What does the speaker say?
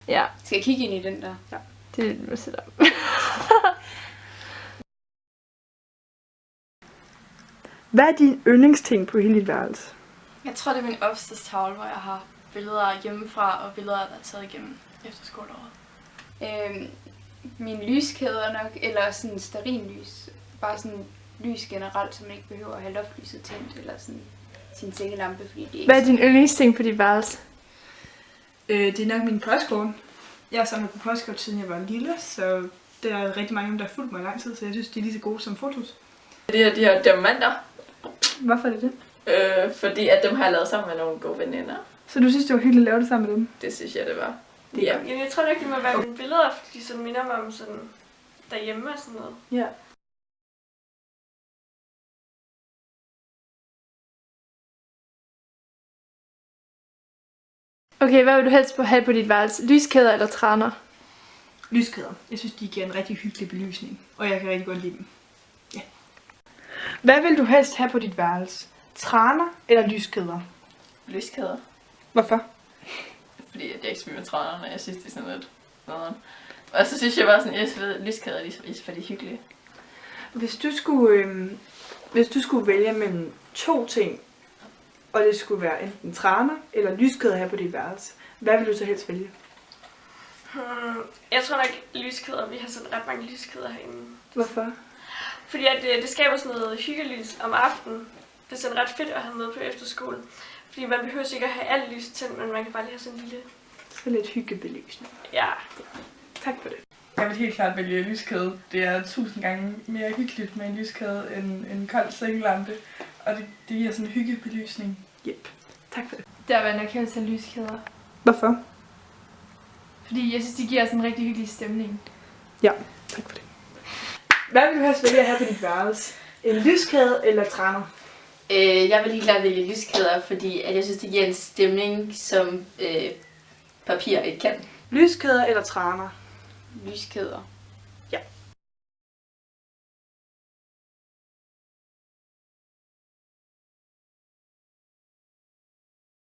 Ja. Skal jeg kigge ind i den der? Ja. Det er lidt med sætte op. Hvad er din yndlingsting på hele dit værelse? Jeg tror, det er min opslagstavle, hvor jeg har billeder hjemmefra og billeder, der er taget igennem efterskoleåret. Min lyskæder nok, eller sådan stearinlys. Bare sådan lys generelt, så man ikke behøver at have loftlyset tændt, eller sådan sin sengelampe, fordi det ikke... Hvad er din yndlingsting på dit værelse? Det er nok min postkort. Jeg har samlet på postkort, siden jeg var lille, så der er rigtig mange af dem, der har fulgt mig i lang tid, så jeg synes, de er lige så gode som fotos. Det er de her diamanter, Hvorfor er det det? fordi at dem har jeg lavet sammen med nogle gode veninder. Så du synes, det var hyggeligt at lave det sammen med dem? Det synes jeg, det var. Ja. Jeg tror nok, det må være mine billeder, fordi de sådan minder mig om sådan derhjemme og sådan noget. Ja. Okay, hvad vil du helst have på dit værelse? Lyskæder eller traner? Lyskæder. Jeg synes, de giver en rigtig hyggelig belysning, og jeg kan rigtig godt lide dem. Ja. Hvad vil du helst have på dit værelse? Traner eller lyskæder? Lyskæder. Hvorfor? Fordi jeg ikke spiller med trænerne, jeg synes, det er sådan lidt nederen. Og så synes jeg bare sådan, at lyskæder er fordi hyggelige. Hvis du skulle vælge mellem to ting, og det skulle være enten traner eller lyskæder her på dit værelse, hvad vil du så helst vælge? Jeg tror nok lyskæder, vi har sådan ret mange lyskæder herinde. Hvorfor? Fordi at det skaber sådan noget hyggelys om aftenen. Det er sådan ret fedt at have med på efterskole. Fordi man behøver ikke at have alt lys tændt, men man kan bare lige have sådan en lille... Så lidt hyggebelysning. Ja. Tak for det. Jeg vil helt klart vælge lyskæde. Det er 1000 gange mere hyggeligt med en lyskæde end en kold sengelampe. Og det giver sådan en hyggebelysning. Yep. Tak for det. Der vil jeg nok helst have lyskæder. Hvorfor? Fordi jeg synes, de giver sådan en rigtig hyggelig stemning. Ja, tak for det. Hvad vil du helst vælge her på dit værelse? En lyskæde eller traner? Jeg vil helt klart vælge lyskæder, fordi at jeg synes, det giver en stemning, som papir ikke kan. Lyskæder eller traner? Lyskæder.